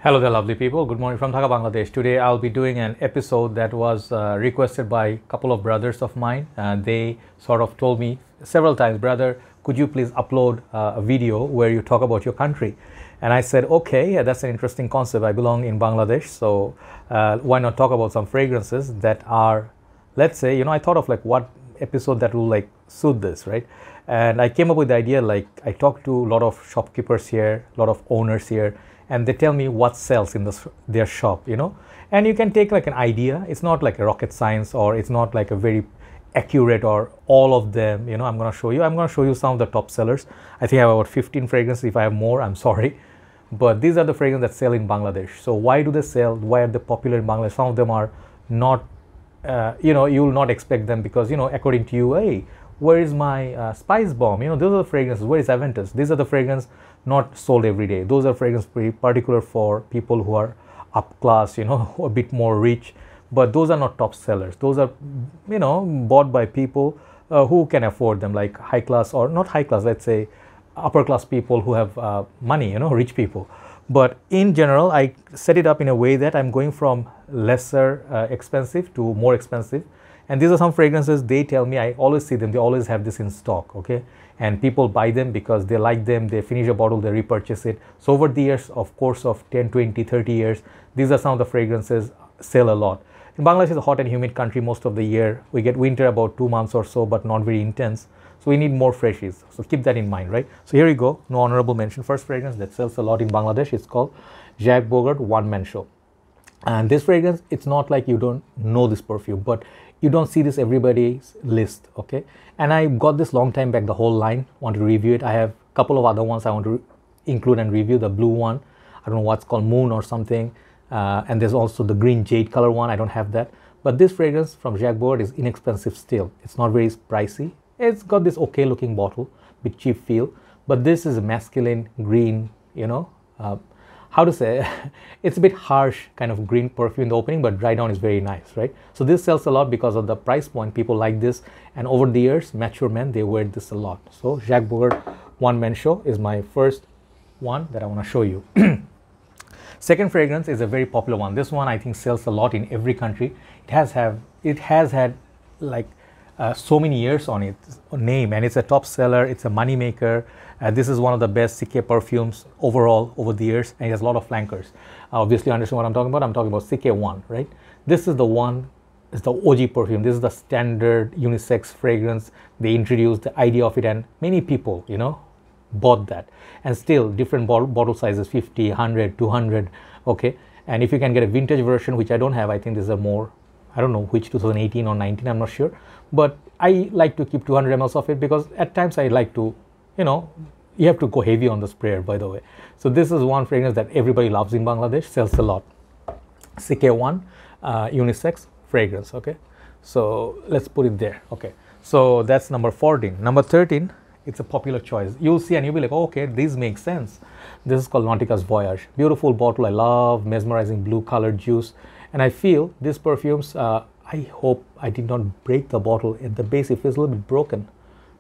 Hello there, lovely people. Good morning from Dhaka, Bangladesh. Today I'll be doing an episode that was requested by a couple of brothers of mine. They sort of told me several times, brother, could you please upload a video where you talk about your country? And I said, okay, yeah, that's an interesting concept. I belong in Bangladesh, so why not talk about some fragrances that are, let's say, I thought of like what episode that will like suit this, right? And I came up with the idea, like I talked to a lot of shopkeepers here, a lot of owners here, and they tell me what sells in their shop, and you can take like an idea. It's not like a rocket science, or it's not like a very accurate or all of them, I'm going to show you some of the top sellers. I think I have about 15 fragrances. If I have more, I'm sorry, but these are the fragrances that sell in Bangladesh. So why do they sell? Why are they popular in Bangladesh? Some of them are not, you will not expect them because, according to you, hey, where is my spice bomb? Those are the fragrances. Where is Aventus? These are the fragrances not sold every day. Those are fragrances particular for people who are up class, a bit more rich. But those are not top sellers. Those are, bought by people who can afford them, like high class, or not high class, let's say upper class people who have money, rich people. But in general, I set it up in a way that I'm going from lesser expensive to more expensive. And these are some fragrances, they tell me, I always see them, they always have this in stock, okay? And people buy them because they like them, they finish a bottle, they repurchase it. So over the years, of course, of 10, 20, 30 years, these are some of the fragrances sell a lot. In Bangladesh is a hot and humid country most of the year. We get winter about 2 months or so, but not very intense. So we need more freshies. So keep that in mind, right? So here we go, no honorable mention. First fragrance that sells a lot in Bangladesh, it's called Jacques Bogart One Man Show. And this fragrance, it's not like you don't know this perfume, but you don't see this everybody's list, okay? And I got this long time back, the whole line, want to review it. I have a couple of other ones I want to include and review. The blue one, I don't know what's called, Moon or something. And there's also the green jade color one, I don't have that. But this fragrance from Jacques Bogart is inexpensive still. It's not very pricey. It's got this okay looking bottle, bit cheap feel. But this is a masculine green, how to say, it's a bit harsh kind of green perfume in the opening, but dry down is very nice, right? So this sells a lot because of the price point. People like this, and over the years, mature men, they wear this a lot. So Jacques Bogart One Man Show is my first one that I want to show you. Second fragrance is a very popular one. This one I think sells a lot in every country. It has had like so many years on its name, and it's a top seller. It's a money maker. This is one of the best CK perfumes overall over the years, and it has a lot of flankers. Obviously, understand what I'm talking about. I'm talking about CK1, right? This is the one, it's the OG perfume. This is the standard unisex fragrance. They introduced the idea of it, and many people, bought that. And still, different bottle sizes, 50, 100, 200, okay? And if you can get a vintage version, which I don't have, I think this is a more, I don't know which, 2018 or 19, I'm not sure. But I like to keep 200 ml of it because at times I like to, you have to go heavy on the sprayer, by the way. So this is one fragrance that everybody loves in Bangladesh, sells a lot. CK1 unisex fragrance, okay? So let's put it there, okay? So that's number 14. Number 13, it's a popular choice. You'll see and you'll be like, oh, okay, these make sense. This is called Nautica's Voyage. Beautiful bottle, I love, mesmerizing blue colored juice. And I feel these perfumes, I hope I did not break the bottle at the base. It feels a little bit broken.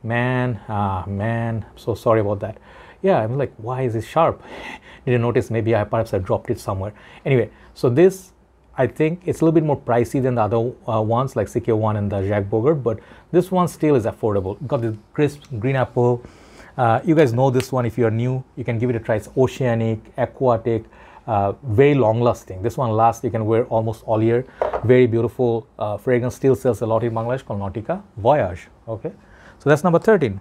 Man, I'm so sorry about that. Yeah, I'm like, why is it sharp? Didn't notice, maybe perhaps I dropped it somewhere. Anyway, so this, I think it's a little bit more pricey than the other ones like CK1 and the Jacques Bogart, but this one still is affordable. Got this crisp green apple. You guys know this one. If you're new, you can give it a try. It's oceanic, aquatic, very long lasting. This one lasts, you can wear almost all year. Very beautiful fragrance, still sells a lot in Bangladesh, called Nautica Voyage, okay? So that's number 13.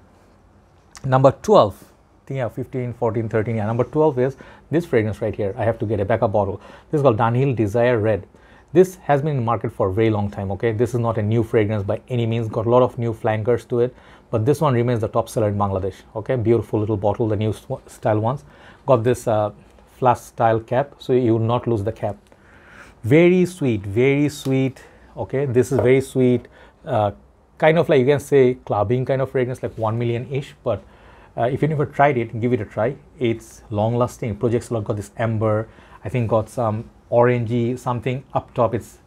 Number 12, I think 15, 14, 13, yeah. Number 12 is this fragrance right here. I have to get a backup bottle. This is called Dunhill Desire Red. This has been in the market for a very long time, okay? This is not a new fragrance by any means, got a lot of new flankers to it, but this one remains the top seller in Bangladesh, okay? Beautiful little bottle, the new style ones. Got this flask style cap, so you will not lose the cap. Very sweet, okay? This is very sweet, kind of like, you can say, clubbing kind of fragrance, like 1 million-ish, but if you never tried it, give it a try. It's long lasting, projects a lot, got this amber, I think got some orangey something up top, it's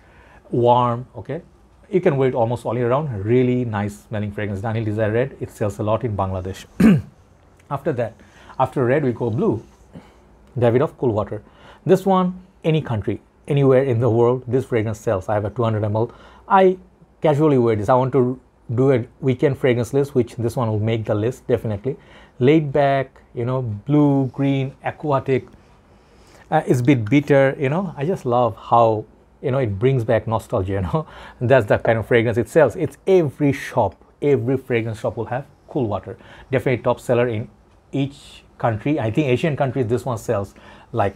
warm, okay? You can wear it almost all year round. Really nice smelling fragrance. Dunhill Desire Red, it sells a lot in Bangladesh. After that, after red, we go blue. Davidoff Cool Water. This one, any country, anywhere in the world, this fragrance sells. I have a 200 ml. I casually wear this. I want to do a weekend fragrance list, which this one will make the list definitely. Laid back, you know, blue, green, aquatic. It's a bit bitter, you know. I just love how, you know, it brings back nostalgia, you know. And that's the kind of fragrance it sells. It's every shop, every fragrance shop will have cool water. Definitely top seller in each country. I think Asian countries, this one sells like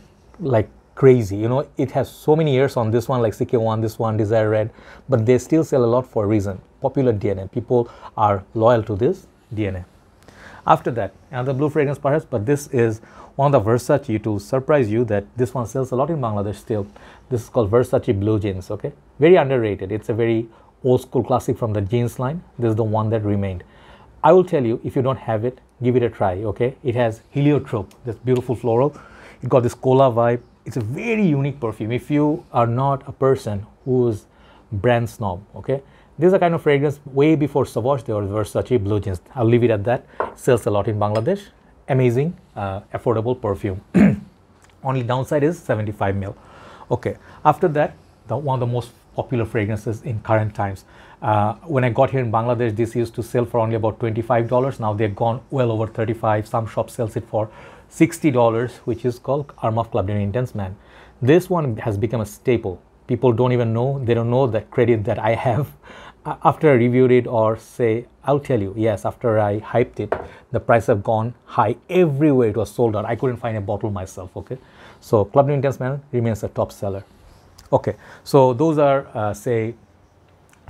crazy, you know. It has so many years on this one, like CK1, this one, Desire Red, but they still sell a lot for a reason. Popular DNA. People are loyal to this DNA. After that, another blue fragrance perhaps, but this is one of the Versace, to surprise you that this one sells a lot in Bangladesh still. This is called Versace Blue Jeans, okay? Very underrated. It's a very old school classic from the jeans line. This is the one that remained. I will tell you, if you don't have it, give it a try, okay? It has heliotrope, this beautiful floral. It got this cola vibe. It's a very unique perfume. If you are not a person who's brand snob, okay? This is a kind of fragrance way before Sauvage, there was Versace Blue Jeans. I'll leave it at that. It sells a lot in Bangladesh. Amazing, affordable perfume. Only downside is 75 ml. Okay, after that, one of the most popular fragrances in current times. When I got here in Bangladesh, this used to sell for only about $25. Now they've gone well over 35. Some shops sells it for $60, which is called Armaf Club de Intense Man. This one has become a staple. People don't even know, they don't know the credit that I have. After I reviewed it, or say, I'll tell you, yes, after I hyped it, the price have gone high. Everywhere it was sold out. I couldn't find a bottle myself, okay? So Club de Intense Man remains a top seller. Okay, so those are, say,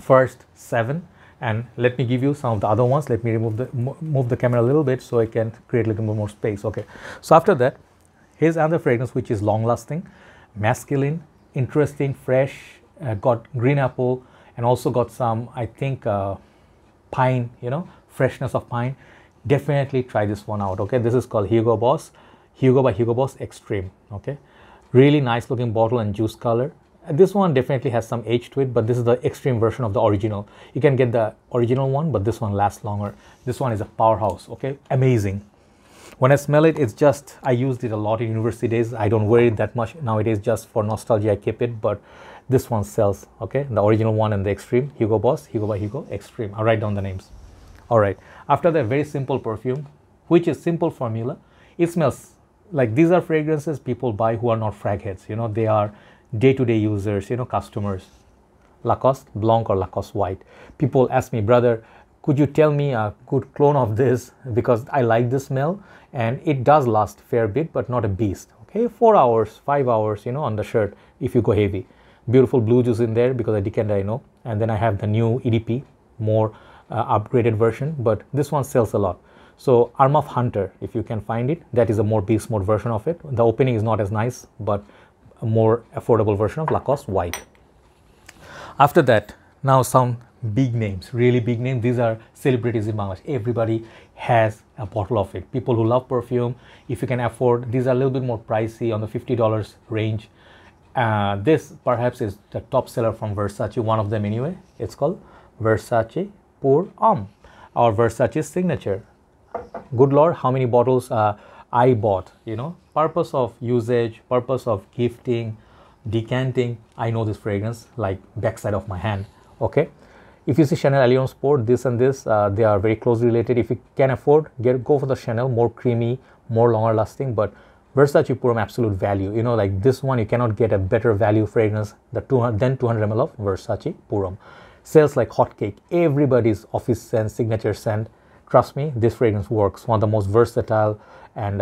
first 7. And let me give you some of the other ones. Let me move the camera a little bit so I can create a little bit more space. Okay, so after that, here's another fragrance which is long lasting, masculine, interesting, fresh, got green apple, and also got some, I think, pine, you know, freshness of pine. Definitely try this one out, okay? This is called Hugo Boss, Hugo by Hugo Boss Extreme, okay? Really nice looking bottle and juice color. This one definitely has some age to it, but this is the extreme version of the original. You can get the original one, but this one lasts longer. This one is a powerhouse, okay? Amazing. When I smell it, it's just, I used it a lot in university days. I don't wear it that much nowadays, just for nostalgia I keep it, but this one sells, okay? The original one and the extreme, Hugo Boss, Hugo by Hugo, Extreme. I'll write down the names. All right, after that, very simple perfume, which is simple formula. It smells like, these are fragrances people buy who are not frag heads, you know, they are day-to-day users, you know, customers. Lacoste Blanc or Lacoste White. People ask me, brother, could you tell me a good clone of this, because I like the smell, and it does last a fair bit, but not a beast, okay? 4 hours, 5 hours, you know, on the shirt if you go heavy. Beautiful blue juice in there because I Decant, I know. And then I have the new EDP, more upgraded version, but this one sells a lot. So Armaf Hunter, if you can find it, that is a more beast mode version of it. The opening is not as nice, but a more affordable version of Lacoste White. After that, now some big names, really big names. These are celebrities in Bangladesh. Everybody has a bottle of it. People who love perfume, if you can afford, these are a little bit more pricey, on the $50 range. This perhaps is the top seller from Versace, one of them anyway. It's called Versace Pour Homme, or Versace Signature. Good Lord, how many bottles I bought, you know, purpose of usage, purpose of gifting, decanting. I know this fragrance like backside of my hand, okay? If you see Chanel Alliance Sport, this and this, they are very closely related. If you can afford, go for the Chanel, more creamy, more longer lasting, but Versace Pour Homme, absolute value. You know, like this one, you cannot get a better value fragrance than 200 ml of Versace Pour Homme. Sells like hotcake. Everybody's office scent, signature scent. Trust me, this fragrance works. One of the most versatile and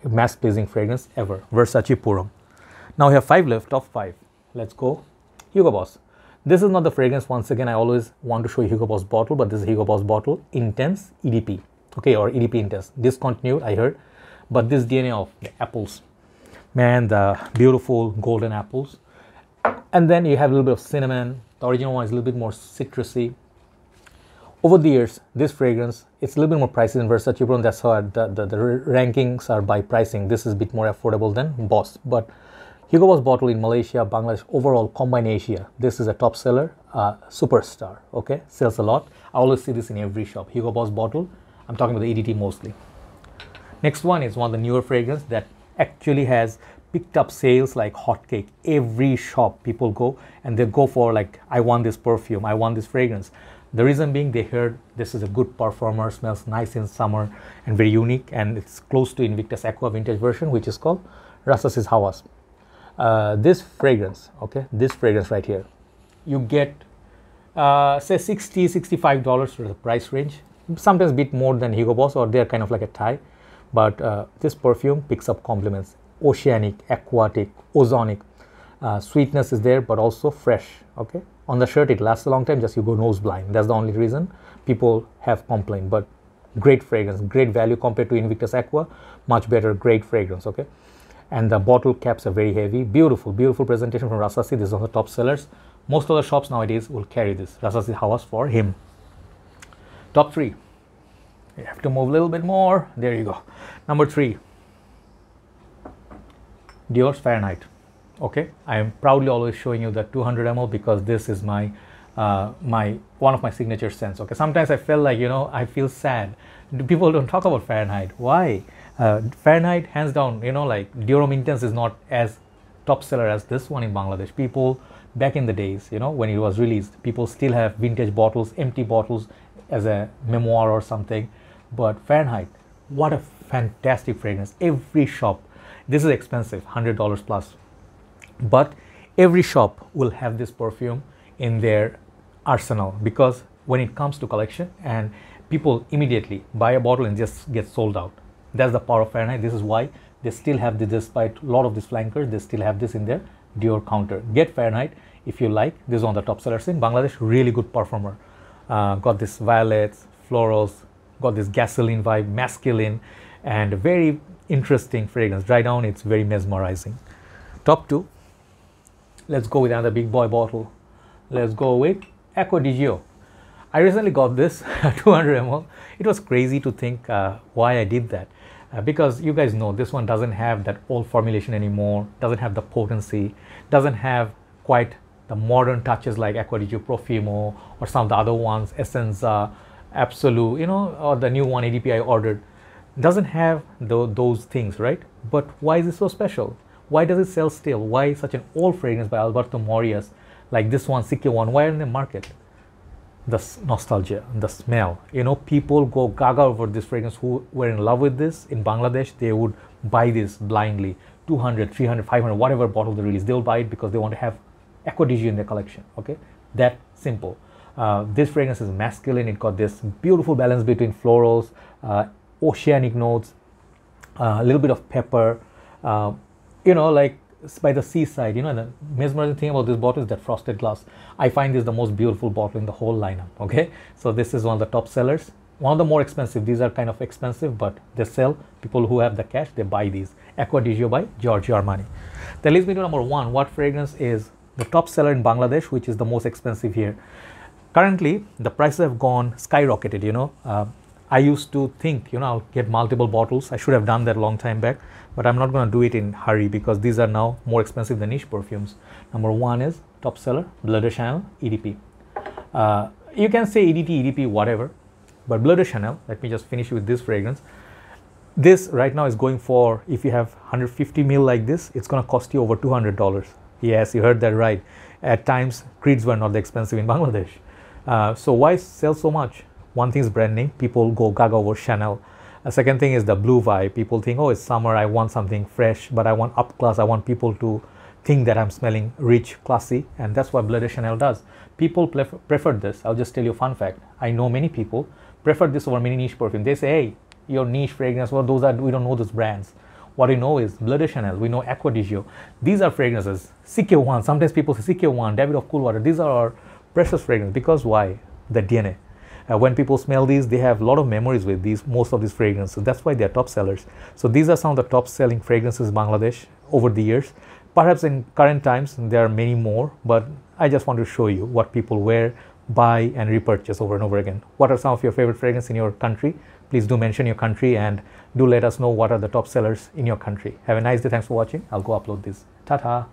mass-pleasing fragrance ever. Versace Pour Homme. Now we have 5 left, top 5. Let's go. Hugo Boss. This is not the fragrance. Once again, I always want to show you Hugo Boss bottle, but this is Hugo Boss bottle. Intense EDP. Okay, or EDP Intense. Discontinued, I heard. But this DNA of the apples. Man, the beautiful golden apples. And then you have a little bit of cinnamon. The original one is a little bit more citrusy. Over the years, this fragrance, it's a little bit more pricey than Versace Pour Homme. That's how the rankings are by pricing. This is a bit more affordable than Boss. But Hugo Boss bottle in Malaysia, Bangladesh, overall, combined Asia, this is a top seller, superstar, okay? Sells a lot. I always see this in every shop. Hugo Boss bottle, I'm talking about the EDT mostly. Next one is one of the newer fragrance that actually has picked up sales like hotcake. Every shop people go and they go for like, I want this perfume, I want this fragrance. The reason being they heard this is a good performer, smells nice in summer and very unique, and it's close to Invictus Aqua vintage version, which is called Rasasi Hawas. This fragrance, okay, this fragrance right here, you get say $60-65 for the price range, sometimes a bit more than Hugo Boss, or they're kind of like a tie. But this perfume picks up compliments: oceanic, aquatic, ozonic. Sweetness is there, but also fresh. Okay, on the shirt it lasts a long time, just you go nose blind. That's the only reason people have complained. But great fragrance, great value compared to Invictus Aqua, much better, great fragrance. Okay, and the bottle caps are very heavy. Beautiful, beautiful presentation from Rasasi. This is one of the top sellers. Most of the shops nowadays will carry this Rasasi Hawas for him. Top 3. You have to move a little bit more. There you go. Number 3, Dior Fahrenheit. Okay, I am proudly always showing you the 200 ml because this is my one of my signature scents. Okay, sometimes I feel like, you know, I feel sad. People don't talk about Fahrenheit. Why? Fahrenheit, hands down, you know, like Dior Intense is not as top seller as this one in Bangladesh. People back in the days, you know, when it was released, people still have vintage bottles, empty bottles as a memoir or something. But Fahrenheit, what a fantastic fragrance. Every shop, this is expensive, $100 plus, but every shop will have this perfume in their arsenal, because when it comes to collection, and people immediately buy a bottle and just get sold out. That's the power of Fahrenheit. This is why they still have this, despite a lot of these flankers, they still have this in their Dior counter. Get Fahrenheit if you like. This is one of the top sellers in Bangladesh. Really good performer. Got this violets, florals, got this gasoline vibe, masculine, and very interesting fragrance. Dry down, it's very mesmerizing. Top 2. Let's go with another big boy bottle. Let's go with Aqua di Gio. I recently got this 200 ml. It was crazy to think why I did that. Because you guys know this one doesn't have that old formulation anymore, doesn't have the potency, doesn't have quite the modern touches like Aqua di Gio Profumo or some of the other ones, Essenza, Absolute, you know, or the new one ADP I ordered. Doesn't have those things, right? But why is it so special? Why does it sell still? Why such an old fragrance by Alberto Morias, like this one, Sikke one, why in the market? The nostalgia, the smell, you know, people go gaga over this fragrance. Who were in love with this in Bangladesh, they would buy this blindly, 200, 300, 500, whatever bottle they release, they'll buy it because they want to have Aqua di Gio in their collection. Okay, that simple. This fragrance is masculine. It got this beautiful balance between florals, oceanic notes, a little bit of pepper, you know, like by the seaside. You know, the mesmerizing thing about this bottle is that frosted glass. I find this the most beautiful bottle in the whole lineup. Okay, so this is one of the top sellers. One of the more expensive. These are kind of expensive, but they sell. People who have the cash, they buy these. Aqua di Gio by Giorgio Armani. That leads me to number 1. What fragrance is the top seller in Bangladesh, which is the most expensive here? Currently, the prices have gone skyrocketed, you know. I used to think, you know, I'll get multiple bottles. I should have done that a long time back, but I'm not going to do it in hurry because these are now more expensive than niche perfumes. Number 1 is top seller, Bleu De Chanel EDP. You can say EDT, EDP, whatever, but Bleu De Chanel, let me just finish with this fragrance. This right now is going for, if you have 150 ml like this, it's going to cost you over $200. Yes, you heard that right. At times, creeds were not that expensive in Bangladesh. So why sell so much? One thing is brand name. People go gaga over Chanel. A second thing is the blue vibe. People think, oh, it's summer, I want something fresh, but I want up class. I want people to think that I'm smelling rich, classy, and that's what Bleu De Chanel does. People prefer this. I'll just tell you a fun fact. I know many people prefer this over many niche perfume. They say, hey, your niche fragrance, well, those are, we don't know those brands. What we know is Bleu De Chanel, we know Aqua di Gio. These are fragrances. Sikke one, sometimes people say Sikke one, Davidoff Cool Water. These are our precious fragrances. Because why? The DNA. When people smell these, they have a lot of memories with these, most of these fragrances. That's why they're top sellers. So these are some of the top selling fragrances in Bangladesh over the years. Perhaps in current times, there are many more, but I just want to show you what people wear, buy, and repurchase over and over again. What are some of your favorite fragrances in your country? Please do mention your country and do let us know what are the top sellers in your country. Have a nice day. Thanks for watching. I'll go upload this. Ta-ta.